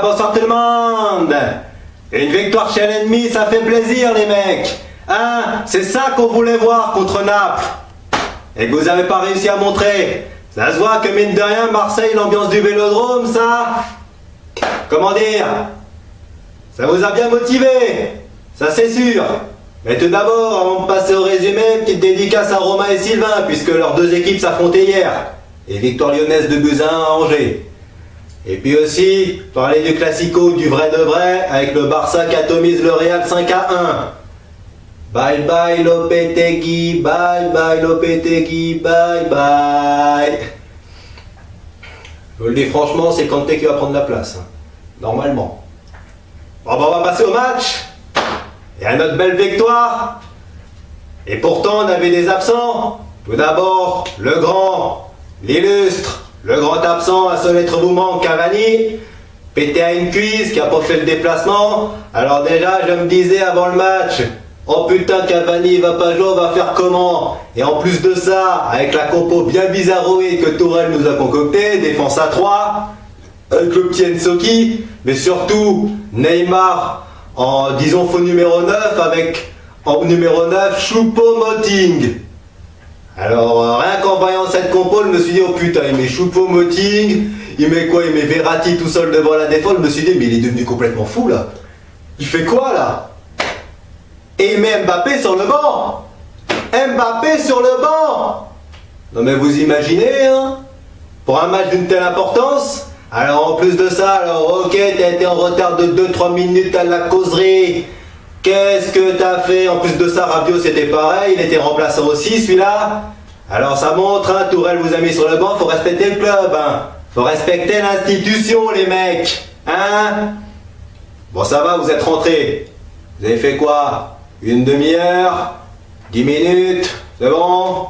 bonsoir tout le monde. Une victoire chez l'ennemi, ça fait plaisir les mecs. Hein? C'est ça qu'on voulait voir contre Naples. Et que vous n'avez pas réussi à montrer. Ça se voit que mine de rien, Marseille, l'ambiance du Vélodrome, ça... Comment dire? Ça vous a bien motivé. Ça c'est sûr. Mais tout d'abord, avant de passer au résumé, petite dédicace à Romain et Sylvain, puisque leurs deux équipes s'affrontaient hier. Et victoire lyonnaise de buts à 1 à Angers. Et puis aussi, parler du classico du vrai de vrai, avec le Barça qui atomise le Real 5 à 1. Bye bye Lopetegui, bye bye Lopetegui, bye bye. Je vous le dis franchement, c'est Kanté qui va prendre la place. Normalement. Bon, on va passer au match. Et à notre belle victoire. Et pourtant, on avait des absents. Tout d'abord, le grand, l'illustre, le grand absent, un seul être vous manque, Cavani. Pété à une cuisse, qui a pas fait le déplacement. Alors déjà, je me disais avant le match, oh putain, Cavani, il va pas jouer, on va faire comment? Et en plus de ça, avec la compo bien bizarroïde que Tourelle nous a concocté, défense à 3, avec le petit Ensoki, mais surtout Neymar en, disons, faux numéro 9, avec en numéro 9, Choupo-Moting. Alors, rien qu'en voyant cette compo, je me suis dit, oh putain, il met Choupo-Moting, il met quoi? Il met Verratti tout seul devant la défense. Je me suis dit, mais il est devenu complètement fou là. Il fait quoi là? Et il met Mbappé sur le banc. Mbappé sur le banc. Non mais vous imaginez, hein? Pour un match d'une telle importance. Alors en plus de ça, alors ok, t'as été en retard de 2-3 minutes à la causerie. Qu'est-ce que t'as fait? En plus de ça, Rabiot c'était pareil, il était remplaçant aussi celui-là. Alors ça montre, hein, Tourelle vous a mis sur le banc, faut respecter le club, hein. Faut respecter l'institution les mecs. Hein? Bon ça va, vous êtes rentrés. Vous avez fait quoi? Une demi-heure? 10 minutes? C'est bon?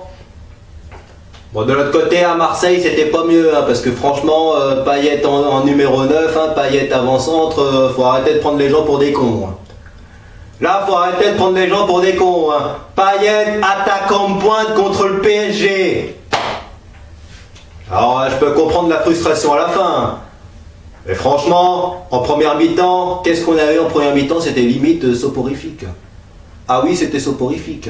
Bon, de l'autre côté, à Marseille, c'était pas mieux, hein, parce que franchement, Payet en numéro 9, hein, Payet avant-centre, faut arrêter de prendre les gens pour des cons. Hein. Là, faut arrêter de prendre les gens pour des cons. Hein. Payet, attaquant de pointe contre le PSG. Alors, je peux comprendre la frustration à la fin. Mais franchement, en première mi-temps, qu'est-ce qu'on avait en première mi-temps? C'était limite soporifique. Ah oui, c'était soporifique.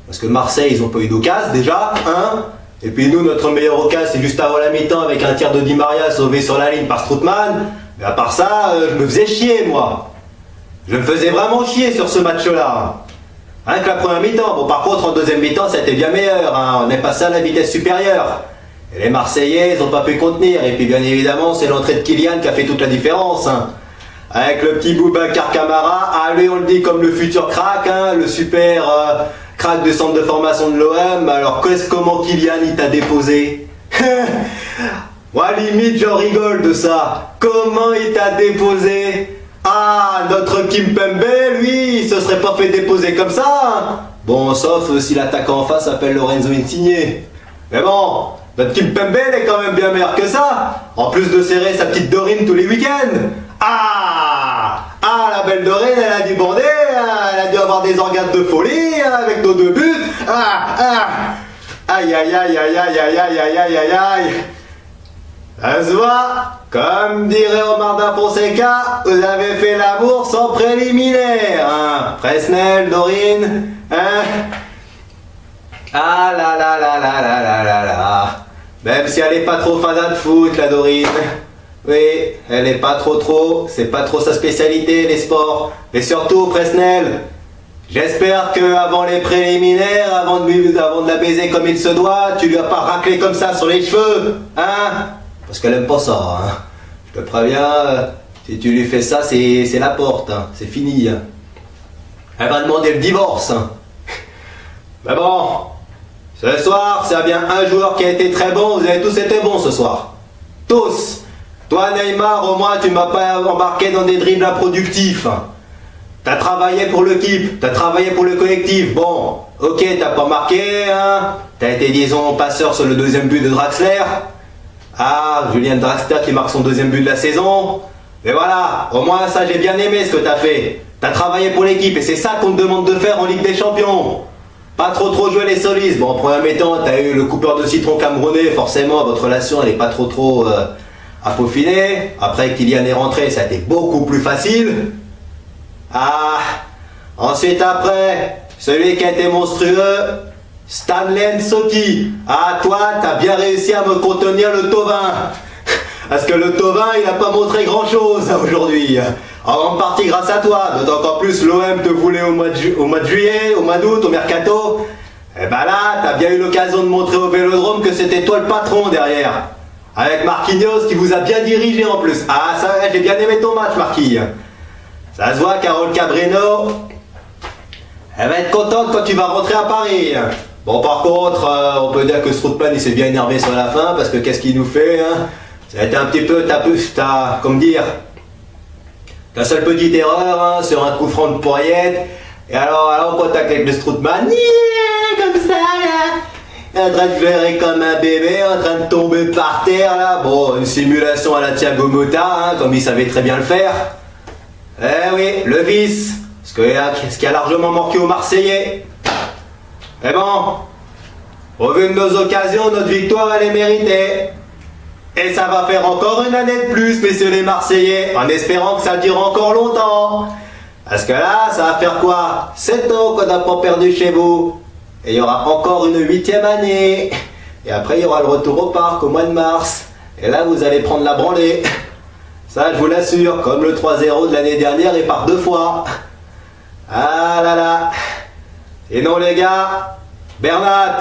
Parce que Marseille, ils n'ont pas eu d'occasion déjà, hein. Et puis nous, notre meilleur occasion, c'est juste avant la mi-temps avec un tir de Di Maria sauvé sur la ligne par Strootman. Mais à part ça, je me faisais chier, moi. Je me faisais vraiment chier sur ce match-là. Rien que la première mi-temps. Bon, par contre, en deuxième mi-temps, c'était bien meilleur. Hein. On est passé à la vitesse supérieure. Et les Marseillais, ils n'ont pas pu contenir. Et puis, bien évidemment, c'est l'entrée de Kylian qui a fait toute la différence. Hein. Avec le petit Boubacar Kamara. Ah, lui, on le dit comme le futur crack, hein, le super... crack du centre de formation de l'OM, alors comment Kylian il t'a déposé? Moi limite j'en rigole de ça. Comment il t'a déposé? Ah, notre Kimpembe, lui, il se serait pas fait déposer comme ça. Hein. Bon, sauf si l'attaquant en face s'appelle Lorenzo Insigne. Mais bon, notre Kimpembe il est quand même bien meilleur que ça. En plus de serrer sa petite Dorine tous les week-ends. Ah, la belle Dorine, elle a dû bander, elle a dû avoir des organes de folie avec nos 2 buts. Aïe, aïe, aïe, aïe, aïe, aïe, aïe, aïe, aïe, aïe, aïe. Ça se voit, comme dirait Omar da Fonseca, vous avez fait l'amour sans préliminaire. Hein. Presnel, Dorine, hein. Ah là là là là là là là là. Même si elle est pas trop fan de foot, la Dorine. Oui, elle est pas trop, c'est pas trop sa spécialité, les sports. Mais surtout, Presnel, j'espère que avant les préliminaires, avant de la baiser comme il se doit, tu lui as pas raclé comme ça sur les cheveux, hein? Parce qu'elle aime pas ça, hein. Je te préviens, si tu lui fais ça, c'est la porte, hein. C'est fini. Hein. Elle va demander le divorce. Hein. Mais bon, ce soir, c'est bien un joueur qui a été très bon, vous avez tous été bons ce soir. Tous. Toi Neymar, au moins tu m'as pas embarqué dans des dribbles improductifs. T'as travaillé pour l'équipe, t'as travaillé pour le collectif. Bon, ok, t'as pas marqué, hein. T'as été, disons, passeur sur le 2e but de Draxler. Ah, Julian Draxler qui marque son 2e but de la saison. Mais voilà, au moins ça j'ai bien aimé ce que t'as fait. T'as travaillé pour l'équipe et c'est ça qu'on te demande de faire en Ligue des Champions. Pas trop jouer les solistes. Bon, en première mi-temps, t'as eu le coupeur de citron camerounais, forcément, votre relation elle est pas trop à peaufiner. Après Kylian est rentré, ça a été beaucoup plus facile. Ah, ensuite après, celui qui a été monstrueux, Stanley Nsoki. Ah, toi, t'as bien réussi à me contenir le Tovin. Parce que le Tovin, il n'a pas montré grand-chose aujourd'hui. En grande partie grâce à toi. D'autant qu'en plus, l'OM te voulait au mois de juillet, au mois d'août, au mercato. Et ben là, t'as bien eu l'occasion de montrer au Vélodrome que c'était toi le patron derrière. Avec Marquinhos qui vous a bien dirigé en plus. Ah, ça, j'ai bien aimé ton match, Marquis. Ça se voit, Carole Cabreno, elle va être contente quand tu vas rentrer à Paris. Bon, par contre, on peut dire que Strootman, il s'est bien énervé sur la fin, parce que qu'est-ce qu'il nous fait, hein? Ça a été un petit peu, comme dire, ta seule petite erreur, hein, sur un coup franc de Poirier. Et alors, en contact avec le Strootman, comme ça, là, en train de pleurer comme un bébé, en train de tomber par terre, là. Bon, une simulation à la Thiago Motta, hein, comme il savait très bien le faire. Eh oui, le vice, ce qui a largement manqué aux Marseillais. Mais bon, au vu de nos occasions, notre victoire, elle est méritée. Et ça va faire encore une année de plus, messieurs les Marseillais, en espérant que ça dure encore longtemps. Parce que là, ça va faire quoi? 7 ans qu'on n'a pas perdu chez vous. Et il y aura encore une 8e année. Et après, il y aura le retour au parc au mois de mars. Et là, vous allez prendre la branlée. Ça, je vous l'assure, comme le 3-0 de l'année dernière et par 2 fois. Ah là là. Et non, les gars, Bernat,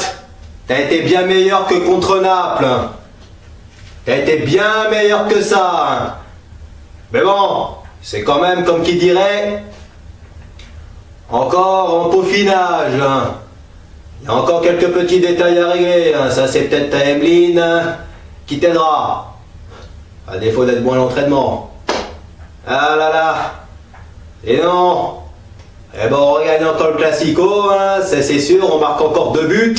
t'as été bien meilleur que contre Naples. T'as été bien meilleur que ça. Mais bon, c'est quand même, comme qui dirait, encore en peaufinage. Il y a encore quelques petits détails à régler. Ça, c'est peut-être ta Emeline qui t'aidera. À défaut d'être moins à l'entraînement. Ah là là. Et non. Eh ben, on regagne encore le Classico, hein, c'est sûr, on marque encore 2 buts.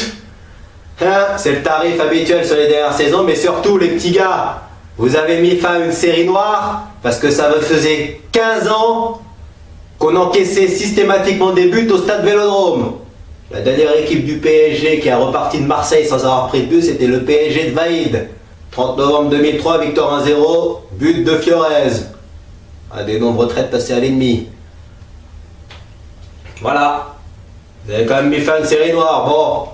Hein, c'est le tarif habituel sur les dernières saisons, mais surtout, les petits gars, vous avez mis fin à une série noire, parce que ça faisait 15 ans qu'on encaissait systématiquement des buts au stade Vélodrome. La dernière équipe du PSG qui a reparti de Marseille sans avoir pris de but, c'était le PSG de Vaïd. 30 novembre 2003, victoire 1-0, but de Fiorez. Un des nombreux traits passés à l'ennemi. Voilà. Vous avez quand même mis fin à une série noire. Bon,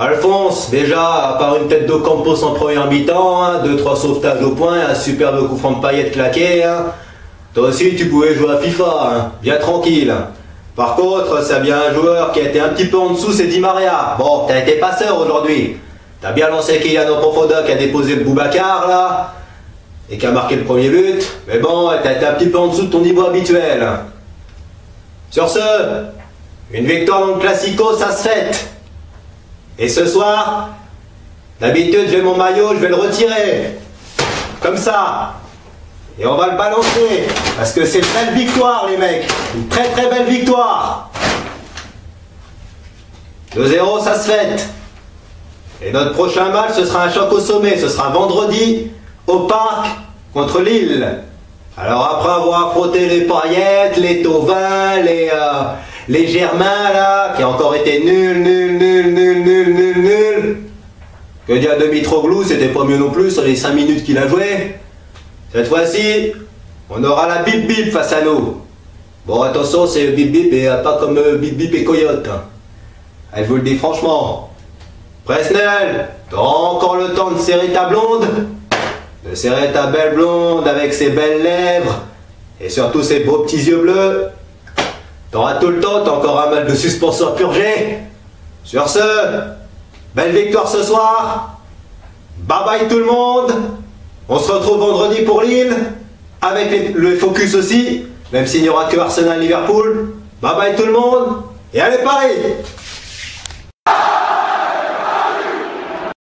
Alphonse, déjà, à part une tête de Campos en première mi-temps, hein, 2-3 sauvetages au point, un superbe coup franc de paillettes claqué. Hein. Toi aussi, tu pouvais jouer à FIFA, hein, bien tranquille. Par contre, c'est bien un joueur qui a été un petit peu en dessous, c'est Di Maria. Bon, t'as été passeur aujourd'hui. T'as bien lancé Kylian en profondeur qui a déposé le Boubacar, là, et qui a marqué le premier but. Mais bon, t'as été un petit peu en dessous de ton niveau habituel. Sur ce, une victoire dans le Classico, ça se fête. Et ce soir, d'habitude, j'ai mon maillot, je vais le retirer. Comme ça. Et on va le balancer. Parce que c'est une belle victoire, les mecs. Une très très belle victoire. 2-0, ça se fête. Et notre prochain match, ce sera un choc au sommet. Ce sera vendredi, au parc, contre Lille. Alors après avoir affronté les Paillettes, les Tauvin, les Germains, là, qui ont encore été nuls. Que dire de Mitroglou, c'était pas mieux non plus sur les 5 minutes qu'il a joué. Cette fois-ci, on aura la Bip Bip face à nous. Bon, attention, c'est Bip Bip et pas comme Bip Bip et Coyote. Je vous le dis franchement. Presnel, t'auras encore le temps de serrer ta blonde, de serrer ta belle blonde avec ses belles lèvres et surtout ses beaux petits yeux bleus. T'auras tout le temps, t'as encore un mal de suspension à purger. Sur ce, belle victoire ce soir. Bye bye tout le monde. On se retrouve vendredi pour Lille, avec le focus aussi, même s'il n'y aura que Arsenal-Liverpool. Bye bye tout le monde, et allez Paris!